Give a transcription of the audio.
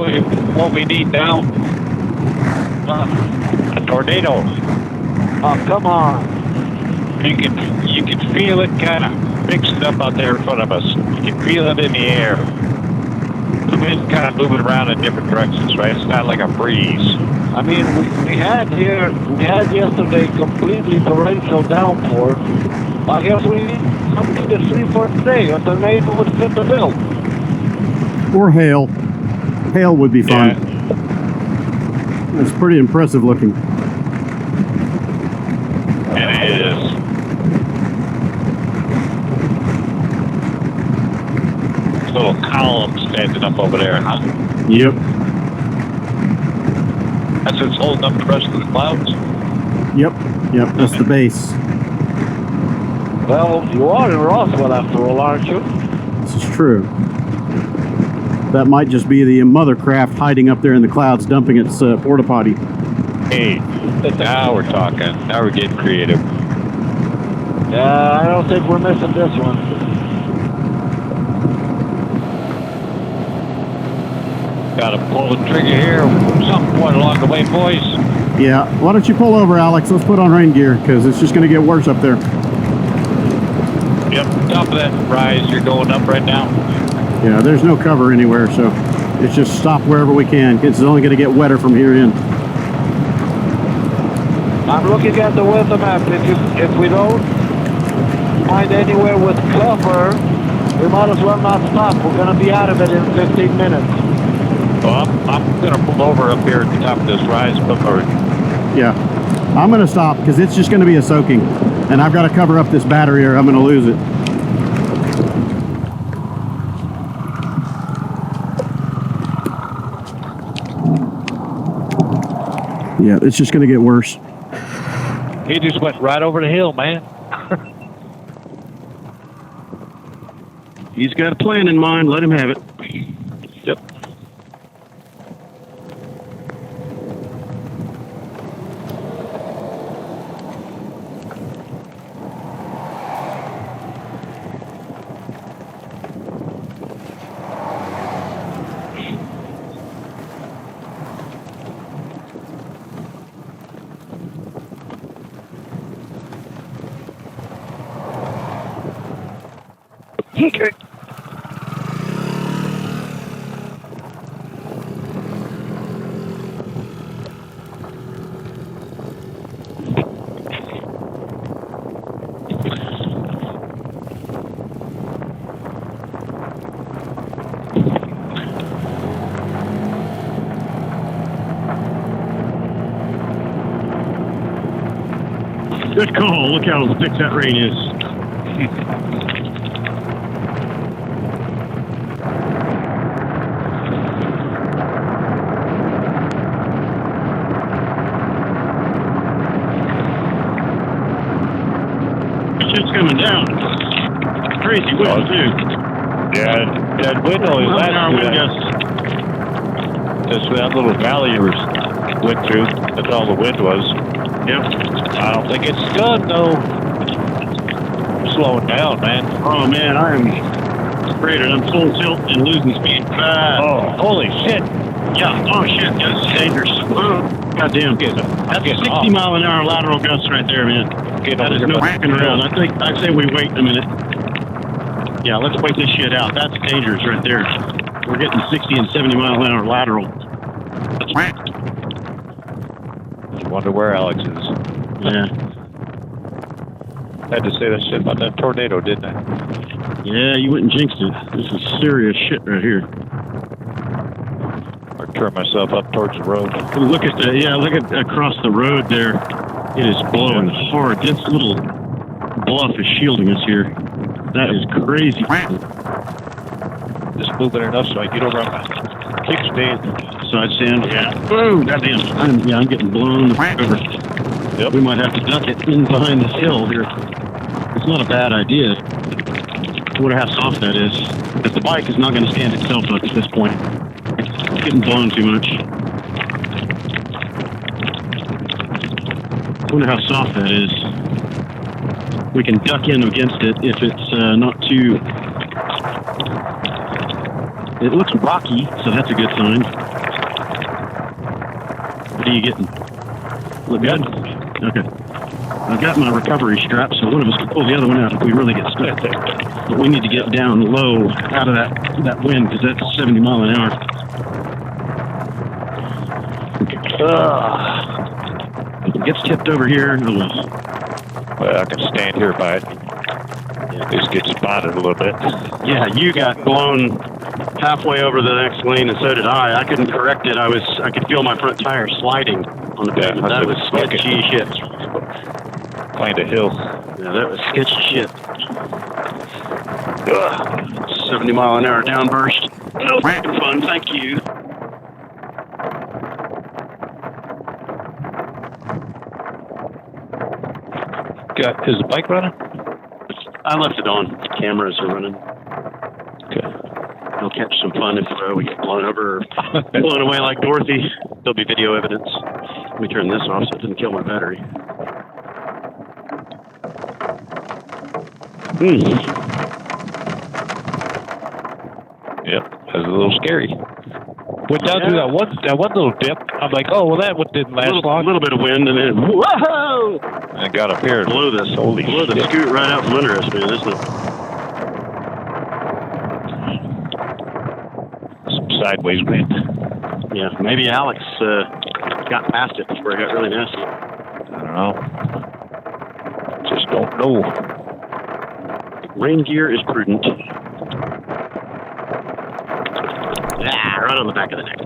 what we need now. A tornado. Oh, come on. You can feel it kind of mixing up out there in front of us. You can feel it in the air. The wind kind of moving around in different directions, right? It's not like a breeze. I mean, we had yesterday completely torrential downpour. I guess we need something to see for today. A tornado would fit the bill. Or hail. Hail would be fun. Yeah. It's pretty impressive looking. And it is. Little column standing up over there, huh? Yep. That's what's holding up the rest of the clouds? Yep. That's the base. Well, you are in Roswell after all, aren't you? This is true. That might just be the mother craft hiding up there in the clouds, dumping its porta potty. Hey, now we're talking. Now we're getting creative. Yeah, I don't think we're missing this one. Gotta pull the trigger here some point along the way, boys. Yeah, why don't you pull over, Alex? Let's put on rain gear, because it's just going to get worse up there. Yep, top of that rise you're going up right now. Yeah, there's no cover anywhere, so it's just stop wherever we can. It's only going to get wetter from here in. I'm looking at the weather map. If we don't find anywhere with cover, we might as well not stop. We're going to be out of it in 15 minutes. Well, I'm going to pull over up here at the top of this rise. Yeah, I'm going to stop because it's just going to be a soaking. And I've got to cover up this battery or I'm going to lose it. Yeah, it's just going to get worse. He just went right over the hill, man. He's got a plan in mind. Let him have it. Yep. Okay. Good call. Look how thick that rain is. Shit's coming down. Crazy wind, too. Yeah, that wind only lasted. Just that little valley you went through. That's all the wind was. Yep. I don't think it's done, though. Slowing down, man. Oh, man, I am afraid I'm full tilt and losing speed fast. Oh, holy shit. Yeah, oh, shit, that's dangerous. Oh, goddamn. That's 60-mile-an-hour lateral gusts right there, man. That is no fucking around. I'd say we wait a minute. Yeah, let's wait this shit out. That's dangerous right there. We're getting 60 and 70-mile-an-hour lateral. I wonder where Alex is. Yeah. I had to say that shit about that tornado, didn't I? Yeah, you went and jinxed it. This is serious shit right here. Or turn myself up towards the road. Look at across the road there. It is blowing hard. This little bluff is shielding us here. That is crazy. Just moving enough so I get over on my kickstand. Side stand, yeah. Whoa, goddamn. I'm getting blown over. Yep. We might have to duck it in behind this hill here. It's not a bad idea. I wonder how soft that is. Because the bike is not going to stand itself up at this point. It's getting blown too much. I wonder how soft that is. We can duck in against it if it's not too It looks rocky, so that's a good sign. What are you getting? Look good? Okay. I've got my recovery strap, so one of us can pull the other one out if we really get stuck. But we need to get down low out of that wind, because that's 70 mile an hour. If it gets tipped over here, oh well. Well, I can stand here by it. Just get spotted a little bit. Yeah, you got blown halfway over the next lane, and so did I. I couldn't correct it. I could feel my front tire sliding on the pavement. That was sketchy shit. Find a hill. Yeah, that was sketchy shit. 70 mile an hour downburst. No f***ing fun, thank you. Is the bike running? I left it on. Cameras are running. Okay. We'll catch some fun if we get blown over or blown away like Dorothy. There'll be video evidence. Let me turn this off so it doesn't kill my battery. Yep, that was a little scary. Went down through that one little dip. I'm like, oh, well, that one didn't last long. A little bit of wind, and then whoa! And I got up here. Blow the scoot right out from under us, man. Some sideways wind. Yeah, maybe Alex got past it before it got really nasty. I don't know. Just don't know. Rain gear is prudent. Right on the back of the neck.